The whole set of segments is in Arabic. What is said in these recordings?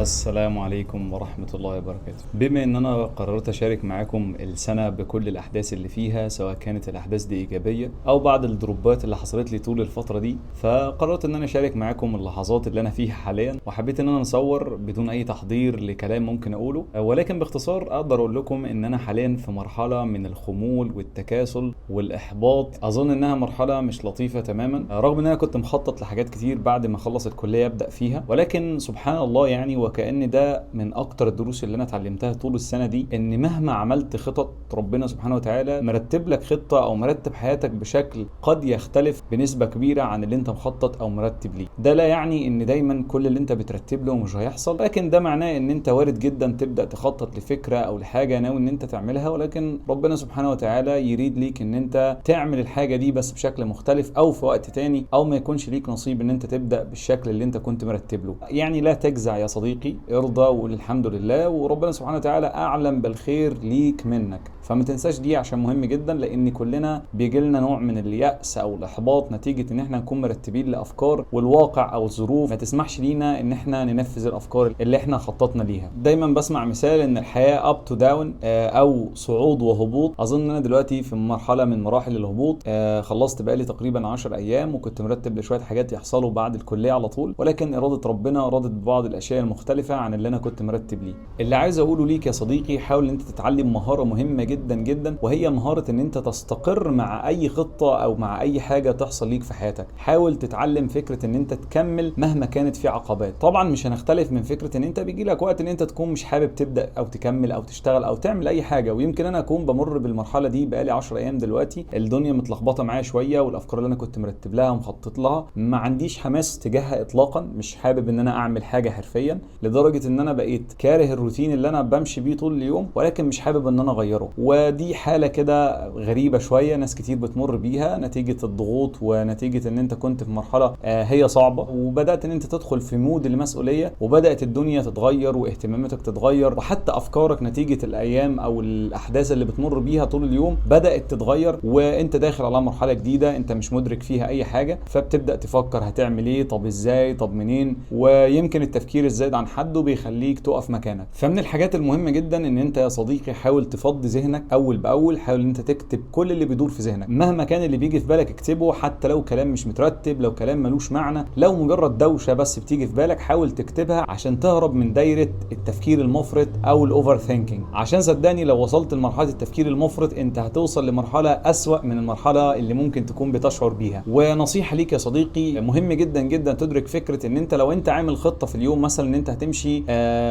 السلام عليكم ورحمة الله وبركاته. بما ان انا قررت اشارك معاكم السنة بكل الاحداث اللي فيها، سواء كانت الاحداث دي ايجابية او بعض الدروبات اللي حصلت لي طول الفترة دي، فقررت ان انا اشارك معاكم اللحظات اللي انا فيها حاليا، وحبيت ان انا نصور بدون اي تحضير لكلام ممكن اقوله، ولكن باختصار اقدر اقول لكم ان انا حاليا في مرحلة من الخمول والتكاسل والاحباط. اظن انها مرحلة مش لطيفة تماما، رغم ان انا كنت مخطط لحاجات كتير بعد ما اخلص الكلية ابدأ فيها، ولكن سبحان الله يعني وكأن ده من اكتر الدروس اللي انا اتعلمتها طول السنة دي، ان مهما عملت خطط ربنا سبحانه وتعالى مرتب لك خطة او مرتب حياتك بشكل قد يختلف بنسبة كبيرة عن اللي انت مخطط او مرتب ليه. ده لا يعني ان دايما كل اللي انت بترتب له مش هيحصل، لكن ده معناه ان انت وارد جدا تبدأ تخطط لفكرة او لحاجة ناوي ان انت تعملها، ولكن ربنا سبحانه وتعالى يريد ليك ان انت تعمل الحاجة دي بس بشكل مختلف او في وقت تاني، او ما يكونش ليك نصيب ان انت تبدأ بالشكل اللي انت كنت مرتب له. يعني لا تجزع يا صديقي، ارضى وقول الحمد لله، وربنا سبحانه وتعالى اعلم بالخير ليك منك. فما تنساش دي عشان مهم جدا، لان كلنا بيجي لنا نوع من اليأس او الاحباط نتيجة ان احنا نكون مرتبين لافكار والواقع او الظروف ما تسمحش لينا ان احنا ننفذ الافكار اللي احنا خططنا ليها. دايما بسمع مثال ان الحياة اب تو داون، او صعود وهبوط. اظن ان انا دلوقتي في مرحلة من مراحل الهبوط. خلصت بقالي تقريبا 10 ايام، وكنت مرتب لشوية حاجات يحصلوا بعد الكلية على طول، ولكن ارادة ربنا ارادت ببعض الاشياء المختلفة عن اللي انا كنت مرتب ليه. اللي عايز اقوله ليك يا صديقي، حاول ان انت تتعلم مهارة مهمة جدا جدا، وهي مهارة ان انت تستقر مع اي خطة او مع اي حاجة تحصل ليك في حياتك. حاول تتعلم فكرة ان انت تكمل مهما كانت في عقبات. طبعا مش هنختلف من فكرة ان انت بيجي لك وقت ان انت تكون مش حابب تبدأ او تكمل او تشتغل او تعمل اي حاجة، ويمكن انا اكون بمر بالمرحلة دي بقالي 10 ايام دلوقتي. الدنيا متلخبطة معايا شوية، والافكار اللي انا كنت مرتب لها ومخطط لها ما عنديش حماس تجاهها اطلاقا. مش حابب ان انا اعمل حاجة حرفيا، لدرجة ان انا بقيت كاره الروتين اللي انا بمشي بيه طول اليوم، ولكن مش حابب ان انا اغيره. ودي حالة كده غريبة شوية، ناس كتير بتمر بيها نتيجة الضغوط ونتيجة ان انت كنت في مرحلة هي صعبة، وبدأت ان انت تدخل في مود المسؤولية، وبدأت الدنيا تتغير واهتماماتك تتغير، وحتى افكارك نتيجة الايام او الاحداث اللي بتمر بيها طول اليوم بدأت تتغير، وانت داخل على مرحلة جديدة انت مش مدرك فيها اي حاجة، فبتبدأ تفكر هتعمل ايه، طب ازاي، طب منين، ويمكن التفكير الزايد عن حده بيخليك تقف مكانك. فمن الحاجات المهمة جدا ان انت يا صديقي حاول تفضي ذهنك اول باول. حاول ان انت تكتب كل اللي بيدور في ذهنك، مهما كان اللي بيجي في بالك اكتبه، حتى لو كلام مش مترتب، لو كلام ملوش معنى، لو مجرد دوشة بس بتيجي في بالك، حاول تكتبها عشان تهرب من دايرة التفكير المفرط او الاوفر ثينكينج. عشان صدقني لو وصلت لمرحلة التفكير المفرط انت هتوصل لمرحلة اسوأ من المرحلة اللي ممكن تكون بتشعر بيها. ونصيحة ليك يا صديقي، مهم جدا جدا تدرك فكرة ان انت لو انت عامل خطة في اليوم مثلا ان انت هتمشي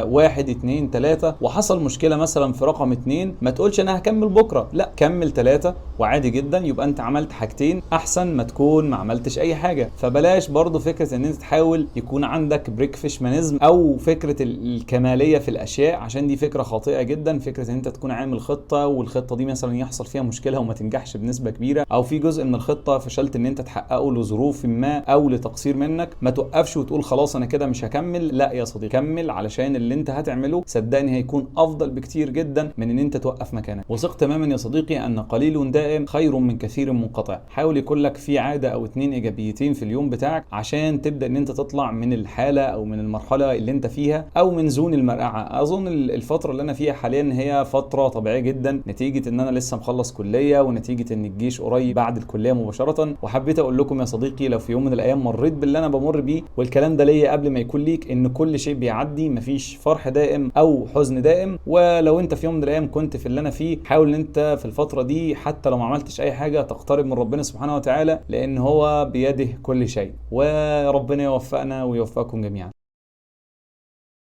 1 2 3، وحصل مشكلة مثلا في رقم 2، ما تقولش انا هكمل بكرة، لا كمل 3 وعادي جدا، يبقى انت عملت حاجتين احسن ما تكون ما عملتش اي حاجة. فبلاش برضو فكرة ان انت تحاول يكون عندك بريك فيشمانيزم او فكرة الكمالية في الاشياء، عشان دي فكرة خاطئة جدا. فكرة ان انت تكون عامل خطة والخطة دي مثلا يحصل فيها مشكلة وما تنجحش بنسبة كبيرة، او في جزء من الخطة فشلت ان انت تحققه لظروف ما او لتقصير منك، ما توقفش وتقول خلاص انا كده مش هكمل. لا يا صديقي كمل، علشان اللي انت هتعمله صدقني هيكون افضل بكتير جدا من ان انت توقف مكانك. وثق تماما يا صديقي ان قليل دائم خير من كثير منقطع. حاول يكون لك في عادة او 2 ايجابيتين في اليوم بتاعك عشان تبدأ ان انت تطلع من الحالة او من المرحلة اللي انت فيها، او من زون المرقعة. اظن الفترة اللي انا فيها حاليا هي فترة طبيعية جدا، نتيجة ان انا لسه مخلص كلية، ونتيجة ان الجيش قريب بعد الكلية مباشرة. وحبيت اقول لكم يا صديقي، لو في يوم من الايام مريت باللي انا بمر بيه، والكلام ده ليا قبل ما يكون ليك، ان كل شيء بيعدي، مفيش فرح دائم او حزن دائم. ولو انت في يوم من الايام كنت في اللي انا فيه، حاول ان انت في الفترة دي حتى لو ما عملتش اي حاجة تقترب من ربنا سبحانه وتعالى، لان هو بيده كل شيء. وربنا يوفقنا ويوفقكم جميعا.